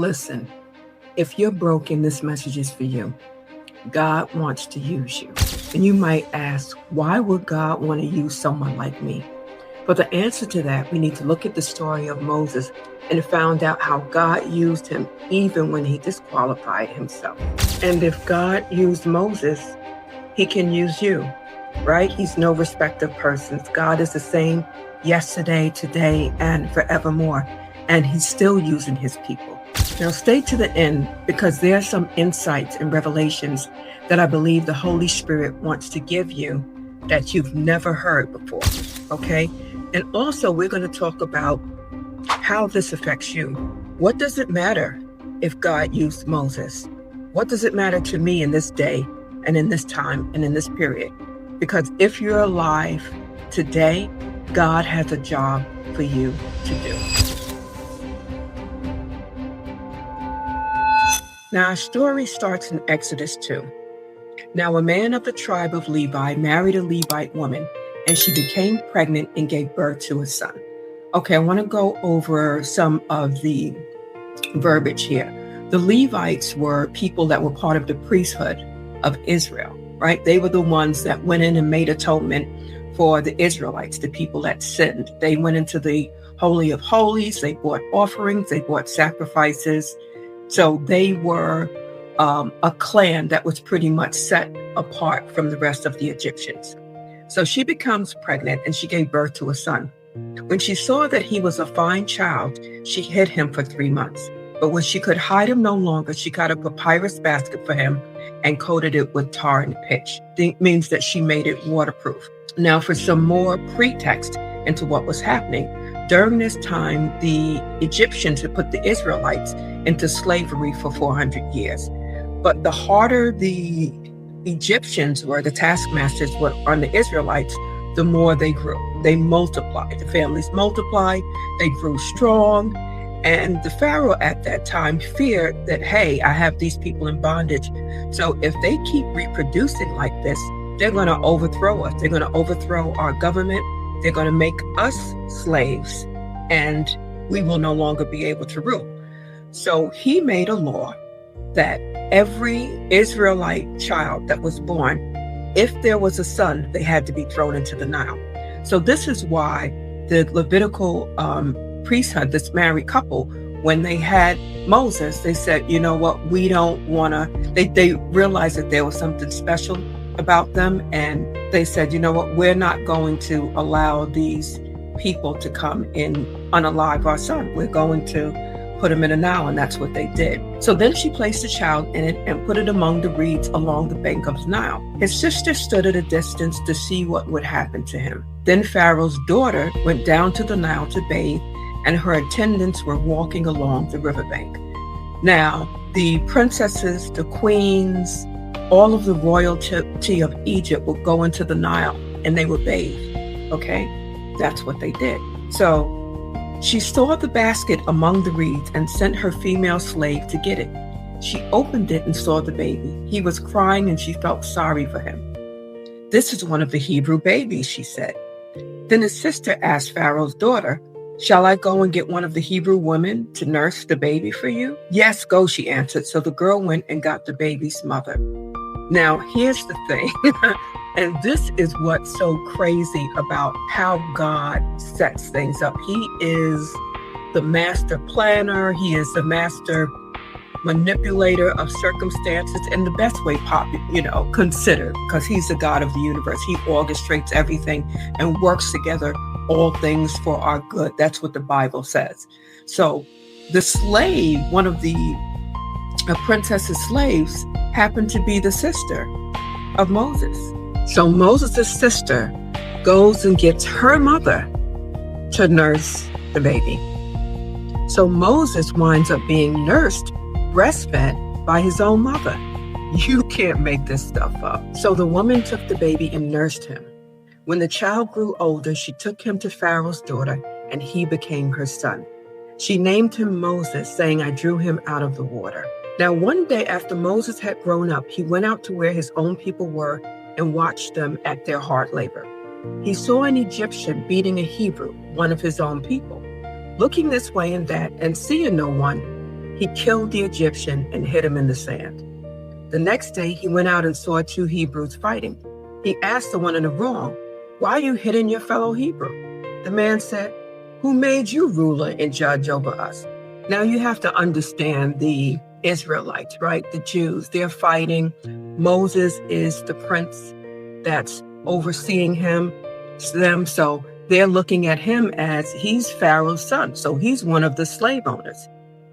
Listen, if you're broken, this message is for you. God wants to use you. And you might ask, why would God want to use someone like me? For the answer to that, we need to look at the story of Moses and find out how God used him even when he disqualified himself. And if God used Moses, he can use you, right? He's no respecter of persons. God is the same yesterday, today, and forevermore. And he's still using his people. Now stay to the end, because there are some insights and revelations that I believe the Holy Spirit wants to give you that you've never heard before, okay? And also we're going to talk about how this affects you. What does it matter if God used Moses? What does it matter to me in this day and in this time and in this period? Because if you're alive today, God has a job for you to do. Now, our story starts in Exodus 2. Now, a man of the tribe of Levi married a Levite woman, and she became pregnant and gave birth to a son. Okay, I want to go over some of the verbiage here. The Levites were people that were part of the priesthood of Israel, right? They were the ones that went in and made atonement for the Israelites, the people that sinned. They went into the Holy of Holies, they brought offerings, they brought sacrifices. So they were a clan that was pretty much set apart from the rest of the Egyptians. So she becomes pregnant and she gave birth to a son. When she saw that he was a fine child, she hid him for 3 months. But when she could hide him no longer, she got a papyrus basket for him and coated it with tar and pitch. It means that she made it waterproof. Now, for some more pretext into what was happening, during this time, the Egyptians had put the Israelites into slavery for 400 years. But the harder the Egyptians were, the taskmasters were on the Israelites, the more they grew. They multiplied. The families multiplied. They grew strong. And the Pharaoh at that time feared that, hey, I have these people in bondage. So if they keep reproducing like this, they're going to overthrow us. They're going to overthrow our government. They're going to make us slaves, and we will no longer be able to rule. So he made a law that every Israelite child that was born, if there was a son, they had to be thrown into the Nile. So this is why the Levitical priesthood, this married couple, when they had Moses, they said, you know what, we don't want to, they realized that there was something special about them. And they said, you know what, we're not going to allow these people to come in unalive our son. We're going to put him in a Nile. And that's what they did. So then she placed the child in it and put it among the reeds along the bank of the Nile. His sister stood at a distance to see what would happen to him. Then Pharaoh's daughter went down to the Nile to bathe, and her attendants were walking along the riverbank. Now, the princesses, the queens, all of the royalty of Egypt would go into the Nile and they would bathe. Okay, that's what they did. So she saw the basket among the reeds and sent her female slave to get it. She opened it and saw the baby. He was crying and she felt sorry for him. This is one of the Hebrew babies, she said. Then his sister asked Pharaoh's daughter, shall I go and get one of the Hebrew women to nurse the baby for you? Yes, go, she answered. So the girl went and got the baby's mother. Now, here's the thing, and this is what's so crazy about how God sets things up. He is the master planner. He is the master manipulator of circumstances in the best way considered, because he's the God of the universe. He orchestrates everything and works together all things for our good. That's what the Bible says. So the slave, one of the princess's slaves, happened to be the sister of Moses. So Moses' sister goes and gets her mother to nurse the baby. So Moses winds up being nursed, breastfed by his own mother. You can't make this stuff up. So the woman took the baby and nursed him. When the child grew older, she took him to Pharaoh's daughter, and he became her son. She named him Moses, saying, I drew him out of the water. Now, one day after Moses had grown up, he went out to where his own people were and watched them at their hard labor. He saw an Egyptian beating a Hebrew, one of his own people. Looking this way and that and seeing no one, He killed the Egyptian and hid him in the sand. The next day, he went out and saw 2 Hebrews fighting. He asked the one in the wrong, "Why are you hitting your fellow Hebrew?" The man said, "Who made you ruler and judge over us?" Now you have to understand the Israelites, right? The Jews, they're fighting. Moses is the prince that's overseeing them. So they're looking at him as he's Pharaoh's son. So he's one of the slave owners.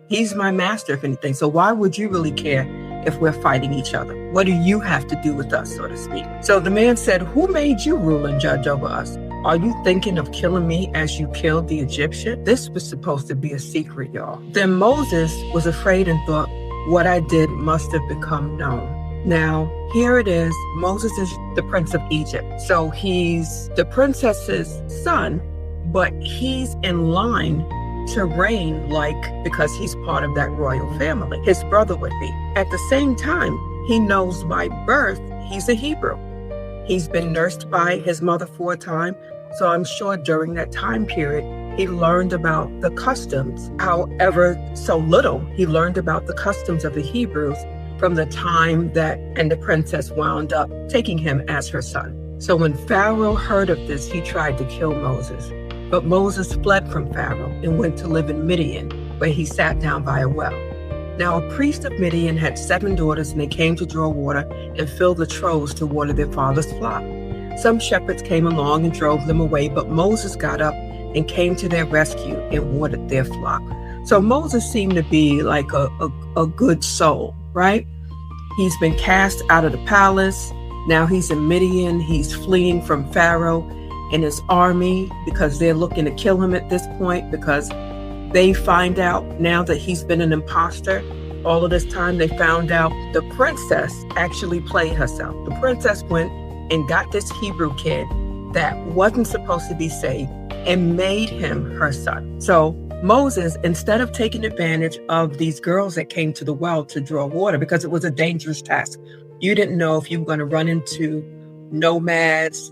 He's my master, if anything. So why would you really care if we're fighting each other? What do you have to do with us, so to speak? So the man said, "Who made you rule and judge over us? Are you thinking of killing me as you killed the Egyptian?" This was supposed to be a secret, y'all. Then Moses was afraid and thought, "What I did must have become known." Now, here it is. Moses is the prince of Egypt. So he's the princess's son, but he's in line to reign because he's part of that royal family. His brother would be. At the same time, he knows by birth he's a Hebrew. He's been nursed by his mother for a time. So I'm sure during that time period, he learned about the customs. However, so little, he learned about the customs of the Hebrews from the time and the princess wound up taking him as her son. So when Pharaoh heard of this, he tried to kill Moses. But Moses fled from Pharaoh and went to live in Midian, where he sat down by a well. Now a priest of Midian had 7 daughters, and they came to draw water and fill the troughs to water their father's flock. Some shepherds came along and drove them away, but Moses got up and came to their rescue and watered their flock. So Moses seemed to be like a good soul, right? He's been cast out of the palace. Now he's in Midian. He's fleeing from Pharaoh and his army because they're looking to kill him at this point, because they find out now that he's been an imposter. All of this time they found out the princess actually played herself. The princess went and got this Hebrew kid that wasn't supposed to be saved and made him her son. So Moses, instead of taking advantage of these girls that came to the well to draw water, because it was a dangerous task. You didn't know if you were going to run into nomads,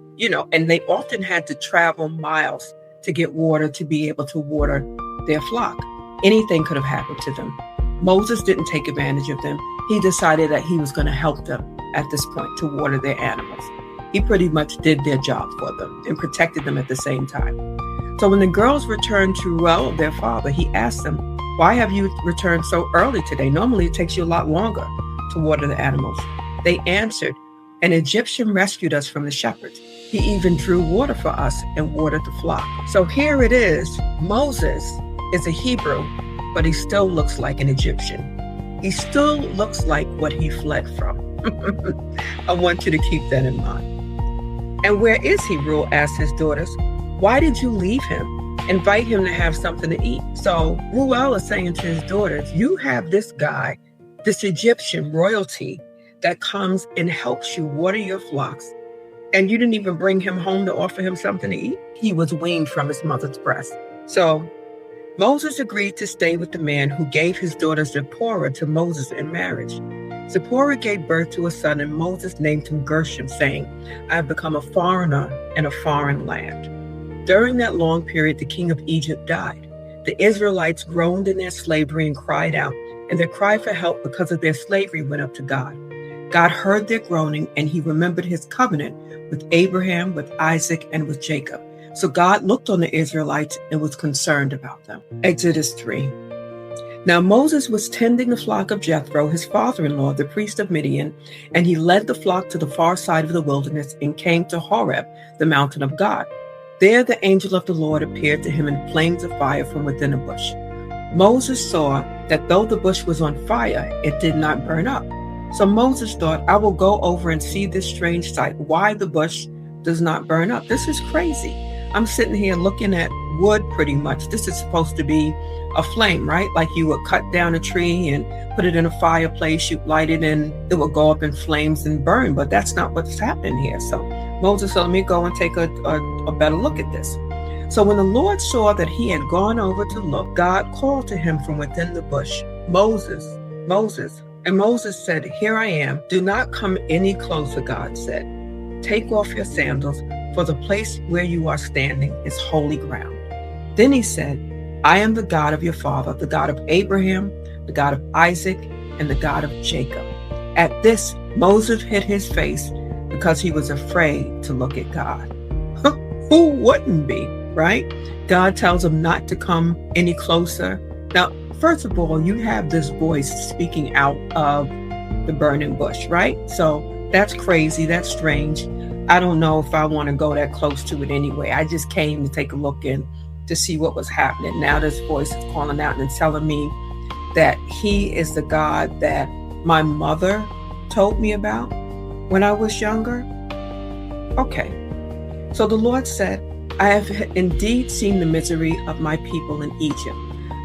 and they often had to travel miles to get water to be able to water their flock. Anything could have happened to them. Moses didn't take advantage of them. He decided that he was going to help them at this point to water their animals. He pretty much did their job for them and protected them at the same time. So when the girls returned to their father, he asked them, "Why have you returned so early today? Normally it takes you a lot longer to water the animals." They answered, "An Egyptian rescued us from the shepherds. He even drew water for us and watered the flock." So here it is. Moses is a Hebrew, but he still looks like an Egyptian. He still looks like what he fled from. I want you to keep that in mind. "And where is he?" Reuel asked his daughters. "Why did you leave him? Invite him to have something to eat." So Reuel is saying to his daughters, you have this guy, this Egyptian royalty that comes and helps you water your flocks, and you didn't even bring him home to offer him something to eat? He was weaned from his mother's breast. So Moses agreed to stay with the man who gave his daughter Zipporah to Moses in marriage. Zipporah gave birth to a son, and Moses named him Gershom, saying, "I have become a foreigner in a foreign land." During that long period, the king of Egypt died. The Israelites groaned in their slavery and cried out, and their cry for help because of their slavery went up to God. God heard their groaning, and he remembered his covenant with Abraham, with Isaac, and with Jacob. So God looked on the Israelites and was concerned about them. Exodus 3. Now Moses was tending the flock of Jethro, his father-in-law, the priest of Midian, and he led the flock to the far side of the wilderness and came to Horeb, the mountain of God. There the angel of the Lord appeared to him in flames of fire from within a bush. Moses saw that though the bush was on fire, it did not burn up. So Moses thought, "I will go over and see this strange sight, why the bush does not burn up." This is crazy. I'm sitting here looking at wood pretty much. This is supposed to be a flame, right? Like you would cut down a tree and put it in a fireplace, you'd light it, and it would go up in flames and burn. But that's not what's happening here. So Moses said, "Let me go and take a better look at this." So when the Lord saw that he had gone over to look, God called to him from within the bush, "Moses, Moses." And Moses said, "Here I am. Do not come any closer," God said. "Take off your sandals, for the place where you are standing is holy ground." Then he said, "I am the God of your father, the God of Abraham, the God of Isaac, and the God of Jacob. At this, Moses hid his face because he was afraid to look at God. Who wouldn't be, right? God tells him not to come any closer. Now, first of all, you have this voice speaking out of the burning bush, right? So that's crazy. That's strange. I don't know if I want to go that close to it anyway. I just came to take a look in to see what was happening. Now this voice is calling out and telling me that he is the God that my mother told me about when I was younger. Okay. So the Lord said, I have indeed seen the misery of my people in Egypt.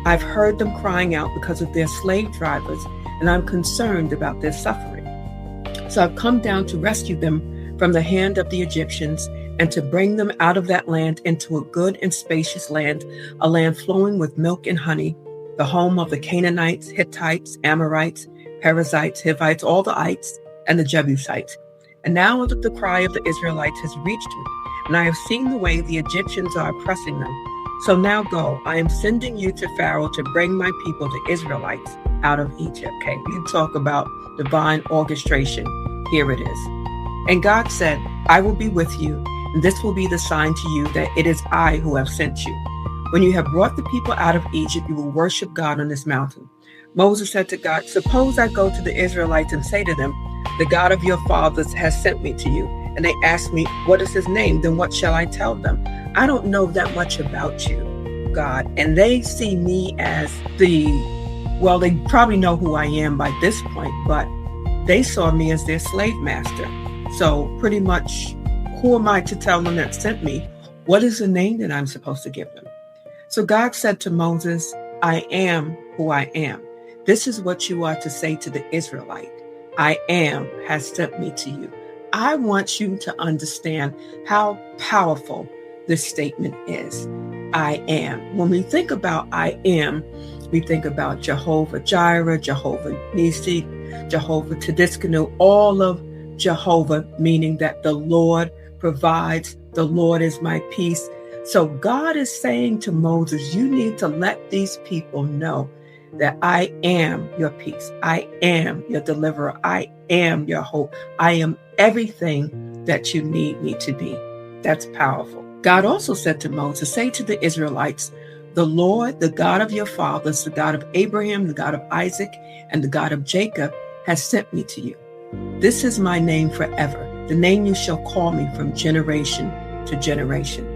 I've heard them crying out because of their slave drivers, and I'm concerned about their suffering. So I've come down to rescue them from the hand of the Egyptians and to bring them out of that land into a good and spacious land, a land flowing with milk and honey, the home of the Canaanites, Hittites, Amorites, Perizzites, Hivites, all the ites, and the Jebusites. And now the cry of the Israelites has reached me, and I have seen the way the Egyptians are oppressing them. So now go, I am sending you to Pharaoh to bring my people, the Israelites, out of Egypt. Okay, we talk about divine orchestration. Here it is. And God said, I will be with you, and this will be the sign to you that it is I who have sent you. When you have brought the people out of Egypt, you will worship God on this mountain. Moses said to God, suppose I go to the Israelites and say to them, the God of your fathers has sent me to you. And they ask me, what is his name? Then what shall I tell them? I don't know that much about you, God. And they see me as they probably know who I am by this point, but they saw me as their slave master. So pretty much, who am I to tell them that sent me? What is the name that I'm supposed to give them? So God said to Moses, I am who I am. This is what you are to say to the Israelite. I am has sent me to you. I want you to understand how powerful this statement is. I am. When we think about I am, we think about Jehovah Jireh, Jehovah Nisi, Jehovah Tsidkenu, all of Jehovah, meaning that the Lord provides, the Lord is my peace. So God is saying to Moses, you need to let these people know that I am your peace. I am your deliverer. I am your hope. I am everything that you need me to be. That's powerful. God also said to Moses, say to the Israelites, the Lord, the God of your fathers, the God of Abraham, the God of Isaac, and the God of Jacob has sent me to you. This is my name forever, the name you shall call me from generation to generation.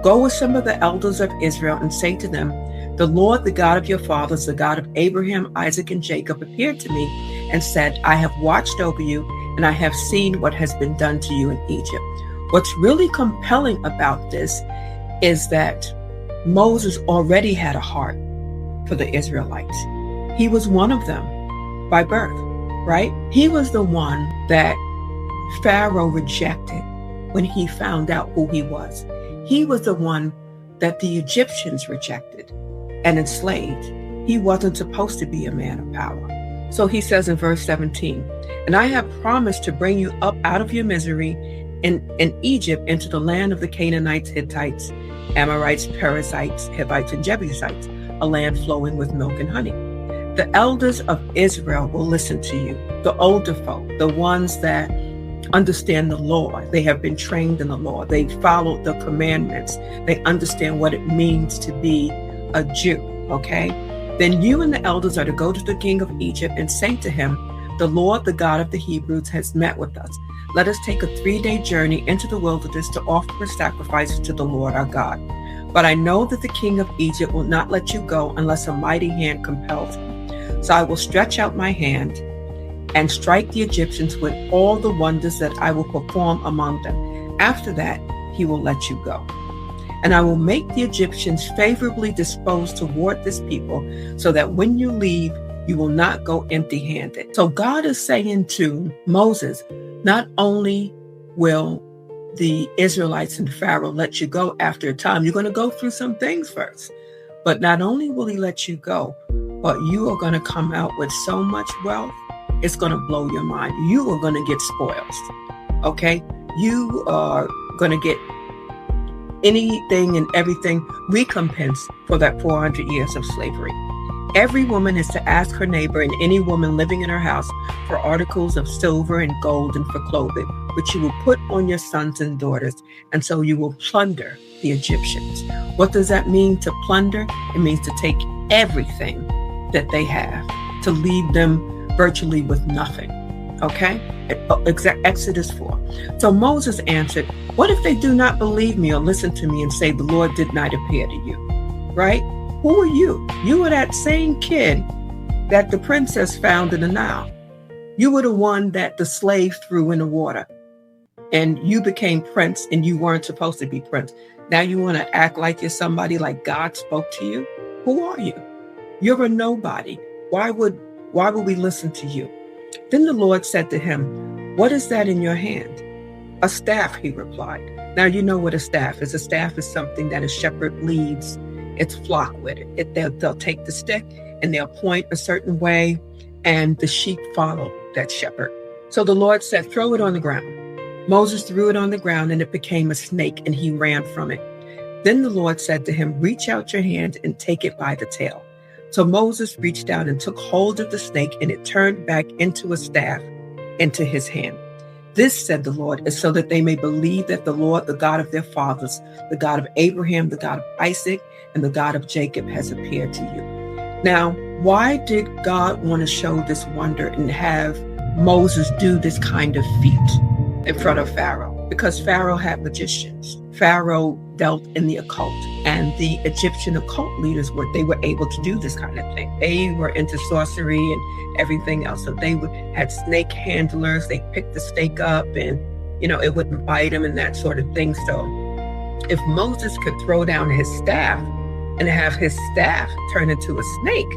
Go with some of the elders of Israel and say to them, the Lord, the God of your fathers, the God of Abraham, Isaac, and Jacob, appeared to me and said, I have watched over you, and I have seen what has been done to you in Egypt. What's really compelling about this is that Moses already had a heart for the Israelites. He was one of them by birth, right? He was the one that Pharaoh rejected when he found out who he was. He was the one that the Egyptians rejected and enslaved. He wasn't supposed to be a man of power. So he says in verse 17, and I have promised to bring you up out of your misery in Egypt into the land of the Canaanites, Hittites, Amorites, Perizzites, Hivites, and Jebusites, a land flowing with milk and honey. The elders of Israel will listen to you, the older folk, the ones that understand the law. They have been trained in the law. They followed the commandments. They understand what it means to be a Jew, okay? Then you and the elders are to go to the king of Egypt and say to him, the Lord, the God of the Hebrews, has met with us. Let us take a 3-day journey into the wilderness to offer a sacrifice to the Lord our God. But I know that the king of Egypt will not let you go unless a mighty hand compels him. So I will stretch out my hand and strike the Egyptians with all the wonders that I will perform among them. After that, he will let you go. And I will make the Egyptians favorably disposed toward this people, so that when you leave, you will not go empty-handed. So God is saying to Moses, not only will the Israelites and Pharaoh let you go after a time, you're going to go through some things first. But not only will he let you go, but you are going to come out with so much wealth, it's going to blow your mind. You are going to get spoils, okay? You are going to get anything and everything recompense for that 400 years of slavery. Every woman is to ask her neighbor and any woman living in her house for articles of silver and gold and for clothing, which you will put on your sons and daughters, and so you will plunder the Egyptians. What does that mean, to plunder? It means to take everything that they have, to leave them virtually with nothing. Okay? Exodus 4. So Moses answered, what if they do not believe me or listen to me and say, the Lord did not appear to you? Right? Who are you? You were that same kid that the princess found in the Nile. You were the one that the slave threw in the water. And you became prince and you weren't supposed to be prince. Now you want to act like you're somebody, like God spoke to you? Who are you? You're a nobody. Why would we listen to you? Then the Lord said to him, what is that in your hand? A staff, he replied. Now you know what a staff is. A staff is something that a shepherd leads its flock with it. They'll take the stick and they'll point a certain way, and the sheep follow that shepherd. So the Lord said, throw it on the ground. Moses threw it on the ground and it became a snake, and he ran from it. Then the Lord said to him, reach out your hand and take it by the tail. So Moses reached out and took hold of the snake, and it turned back into a staff into his hand. This, said the Lord, is so that they may believe that the Lord, the God of their fathers, the God of Abraham, the God of Isaac, and the God of Jacob has appeared to you. Now, why did God want to show this wonder and have Moses do this kind of feat in front of Pharaoh? Because Pharaoh had magicians. Pharaoh dealt in the occult, and the Egyptian occult leaders were able to do this kind of thing. They were into sorcery and everything else. So they had snake handlers. They picked the snake up and, it wouldn't bite them and that sort of thing. So if Moses could throw down his staff and have his staff turn into a snake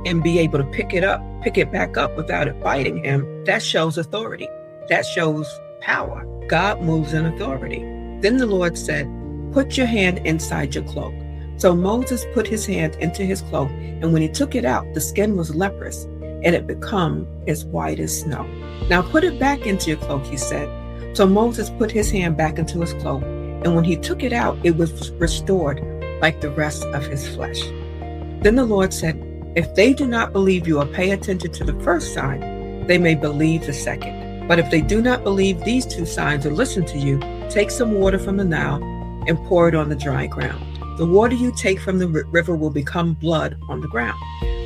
and be able to pick it back up without it biting him, that shows authority. That shows power. God moves in authority. Then the Lord said, put your hand inside your cloak. So Moses put his hand into his cloak, and when he took it out, the skin was leprous, and it became as white as snow. Now put it back into your cloak, he said. So Moses put his hand back into his cloak, and when he took it out, it was restored like the rest of his flesh. Then the Lord said, if they do not believe you or pay attention to the first sign, they may believe the second. But if they do not believe these two signs or listen to you, take some water from the Nile and pour it on the dry ground. The water you take from the river will become blood on the ground.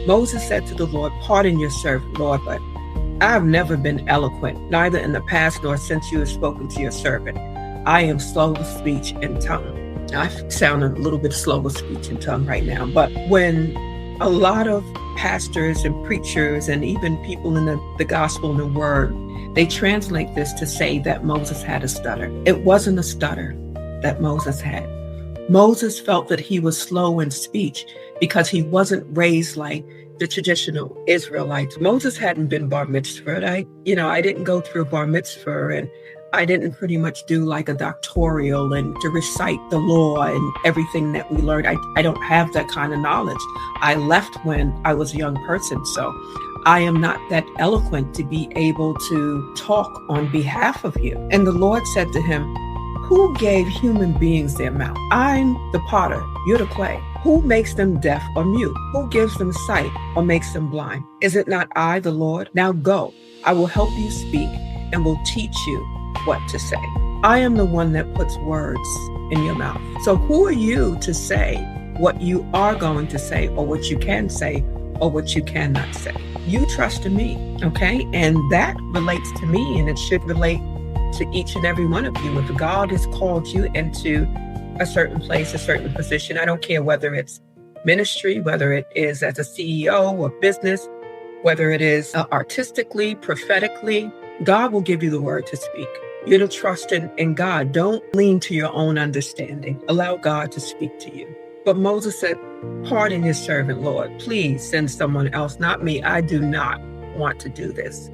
Moses said to the Lord, pardon your servant, Lord, but I have never been eloquent, neither in the past nor since you have spoken to your servant. I am slow of speech and tongue. I sound a little bit slow of speech and tongue right now, but when a lot of pastors and preachers and even people in the gospel and the word, they translate this to say that Moses had a stutter. It wasn't a stutter that Moses had. Moses felt that he was slow in speech because he wasn't raised like the traditional Israelites. Moses hadn't been bar mitzvahed. I didn't go through a bar mitzvah, and I didn't pretty much do like a doctoral and to recite the law and everything that we learned. I don't have that kind of knowledge. I left when I was a young person, so I am not that eloquent to be able to talk on behalf of you. And the Lord said to him, who gave human beings their mouth? I'm the potter, you're the clay. Who makes them deaf or mute? Who gives them sight or makes them blind? Is it not I, the Lord? Now go, I will help you speak and will teach you what to say. I am the one that puts words in your mouth. So who are you to say what you are going to say, or what you can say, or what you cannot say? You trust in me, okay? And that relates to me, and it should relate to each and every one of you. If God has called you into a certain place, a certain position, I don't care whether it's ministry, whether it is as a CEO or business, whether it is artistically, prophetically, God will give you the word to speak. You're to trust in God. Don't lean to your own understanding. Allow God to speak to you. But Moses said, pardon your servant, Lord. Please send someone else, not me. I do not want to do this.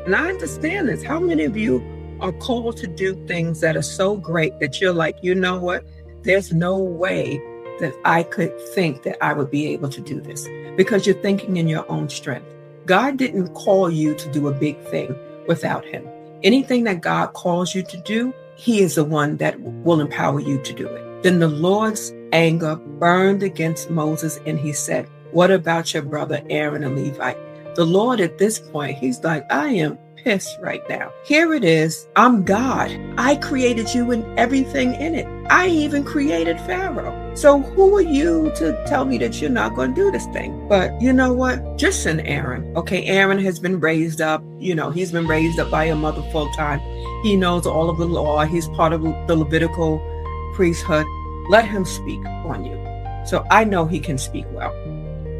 And I understand this. How many of you are called to do things that are so great that you're like, you know what? There's no way that I could think that I would be able to do this, because you're thinking in your own strength. God didn't call you to do a big thing without him. Anything that God calls you to do, he is the one that will empower you to do it. Then the Lord's anger burned against Moses, and he said, What about your brother Aaron, a Levite? The Lord at this point, he's like, I am pissed right now. Here it is. I'm God. I created you and everything in it. I even created Pharaoh. So who are you to tell me that you're not going to do this thing? But you know what? Just send Aaron. Okay, Aaron has been raised up. He's been raised up by a mother full time. He knows all of the law. He's part of the Levitical priesthood. Let him speak on you. So I know he can speak well.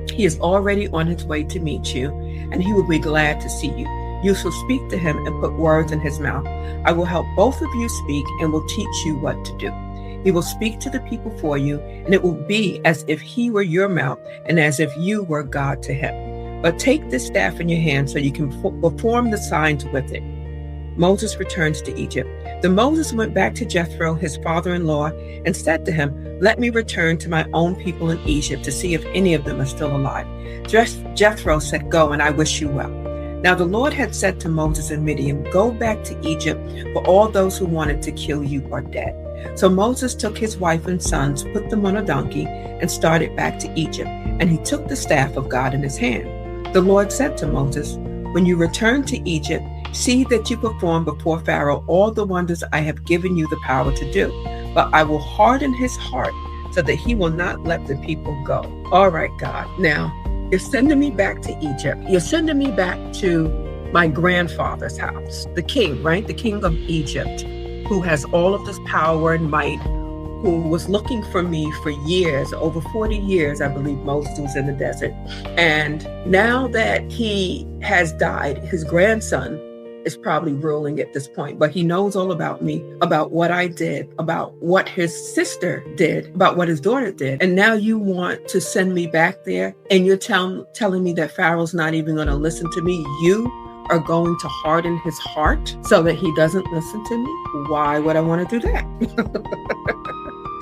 He is already on his way to meet you, and he will be glad to see you. You shall speak to him and put words in his mouth. I will help both of you speak and will teach you what to do. He will speak to the people for you, and it will be as if he were your mouth and as if you were God to him. But take this staff in your hand so you can perform the signs with it. Moses returns to Egypt. Then Moses went back to Jethro, his father-in-law, and said to him, let me return to my own people in Egypt to see if any of them are still alive. Jethro said, go, and I wish you well. Now the Lord had said to Moses and Midian, go back to Egypt, for all those who wanted to kill you are dead. So Moses took his wife and sons, put them on a donkey, and started back to Egypt. And he took the staff of God in his hand. The Lord said to Moses, when you return to Egypt, see that you perform before Pharaoh all the wonders I have given you the power to do. But I will harden his heart so that he will not let the people go. All right, God. Now, you're sending me back to Egypt. You're sending me back to my grandfather's house, the king, right? The king of Egypt, who has all of this power and might, who was looking for me for years, over 40 years, I believe Moses was in the desert. And now that he has died, his grandson is probably ruling at this point, but he knows all about me, about what I did, about what his sister did, about what his daughter did. And now you want to send me back there, and you're telling me that Pharaoh's not even going to listen to me. You are going to harden his heart so that he doesn't listen to me? Why would I want to do that?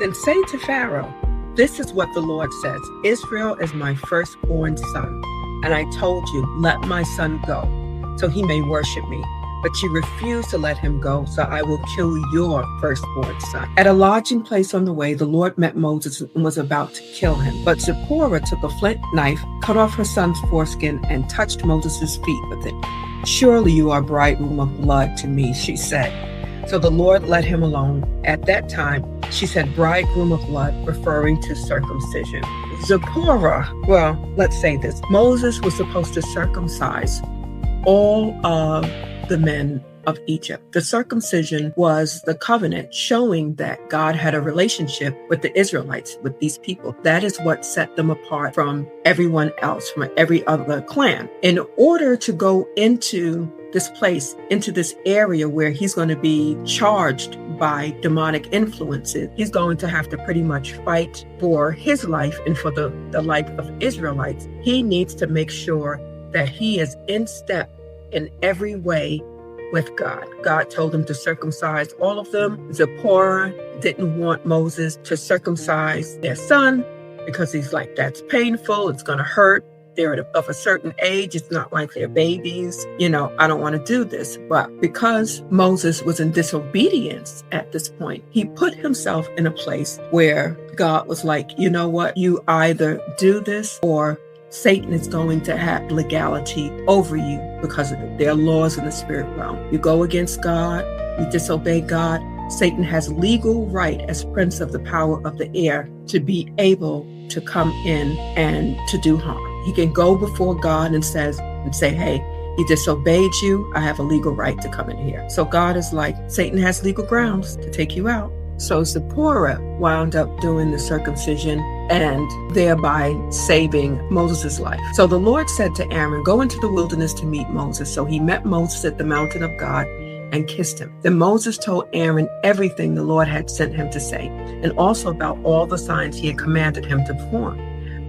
Then say to Pharaoh, this is what the Lord says. Israel is my firstborn son. And I told you, let my son go, so he may worship me. But you refuse to let him go, so I will kill your firstborn son. At a lodging place on the way, the Lord met Moses and was about to kill him. But Zipporah took a flint knife, cut off her son's foreskin, and touched Moses' feet with it. Surely you are bridegroom of blood to me, she said. So the Lord let him alone. At that time, she said bridegroom of blood, referring to circumcision. Zipporah, well, let's say this. Moses was supposed to circumcise all of the men of Egypt. The circumcision was the covenant showing that God had a relationship with the Israelites, with these people. That is what set them apart from everyone else, from every other clan. In order to go into this place, into this area where he's going to be charged by demonic influences, he's going to have to pretty much fight for his life and for the life of Israelites. He needs to make sure that he is in step in every way with God. God told him to circumcise all of them. Zipporah didn't want Moses to circumcise their son because he's like, that's painful. It's going to hurt. They're of a certain age. It's not like they're babies. I don't want to do this. But because Moses was in disobedience at this point, he put himself in a place where God was like, you know what? You either do this or Satan is going to have legality over you because of it. There are laws in the spirit realm. You go against God, you disobey God. Satan has legal right as prince of the power of the air to be able to come in and to do harm. He can go before God and say, hey, he disobeyed you. I have a legal right to come in here. So God is like, Satan has legal grounds to take you out. So Zipporah wound up doing the circumcision and thereby saving Moses' life. So the Lord said to Aaron, go into the wilderness to meet Moses. So he met Moses at the mountain of God and kissed him. Then Moses told Aaron everything the Lord had sent him to say, and also about all the signs he had commanded him to perform.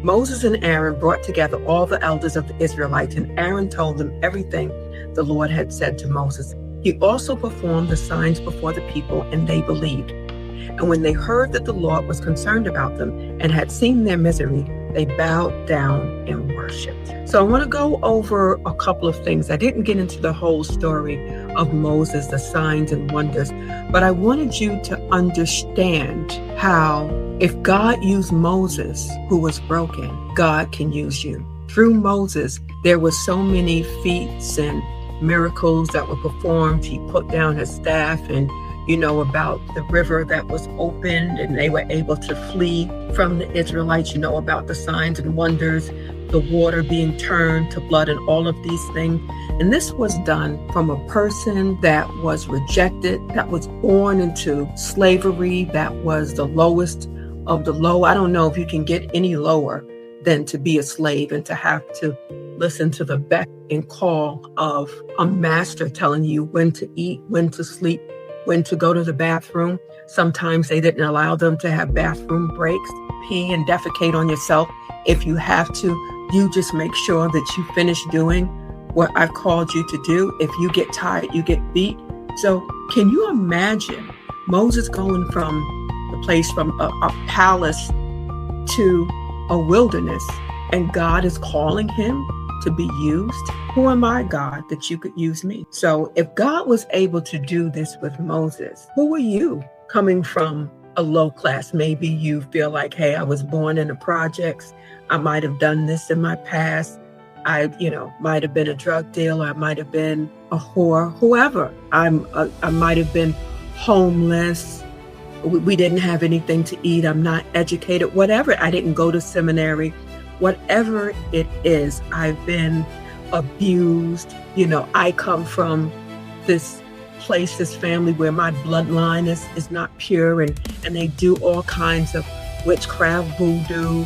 Moses and Aaron brought together all the elders of the Israelites, and Aaron told them everything the Lord had said to Moses. He also performed the signs before the people, and they believed. And when they heard that the Lord was concerned about them and had seen their misery, They bowed down and worshiped. So I want to go over a couple of things. I didn't get into the whole story of Moses, the signs and wonders, but I wanted you to understand how if God used Moses, who was broken, God can use you. Through Moses, there were so many feats and miracles that were performed. He put down his staff, and about the river that was opened and they were able to flee from the Israelites, about the signs and wonders, the water being turned to blood and all of these things. And this was done from a person that was rejected, that was born into slavery, that was the lowest of the low. I don't know if you can get any lower than to be a slave and to have to listen to the beck and call of a master telling you when to eat, when to sleep, when to go to the bathroom. Sometimes they didn't allow them to have bathroom breaks, pee and defecate on yourself. If you have to, you just make sure that you finish doing what I've called you to do. If you get tired, you get beat. So can you imagine Moses going from the place, from a palace to a wilderness, and God is calling him to be used? Who am I, God, that you could use me? So if God was able to do this with Moses, who are you? Coming from a low class, maybe you feel like, hey, I was born in the projects. I might have done this in my past. I might have been a drug dealer. I might have been a whore, whoever. I might have been homeless. We didn't have anything to eat. I'm not educated, whatever. I didn't go to seminary. Whatever it is, I've been abused. I come from this place, this family where my bloodline is not pure, and they do all kinds of witchcraft, voodoo,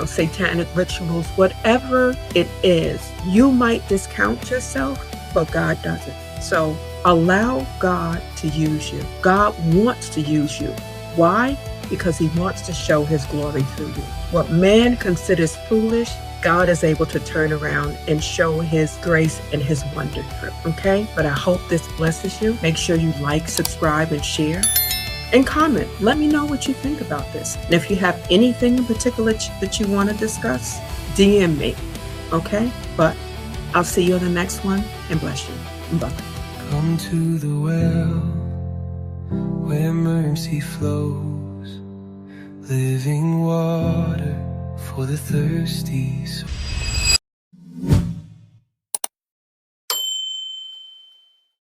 satanic rituals, whatever it is. You might discount yourself, but God doesn't. So allow God to use you. God wants to use you. Why? Because he wants to show his glory through you. What man considers foolish, God is able to turn around and show his grace and his wonder through. Okay? But I hope this blesses you. Make sure you like, subscribe, and share. And comment. Let me know what you think about this. And if you have anything in particular that you want to discuss, DM me. Okay? But I'll see you on the next one, and bless you. Bye-bye. Come to the well where mercy flows, living water for the thirsty soul.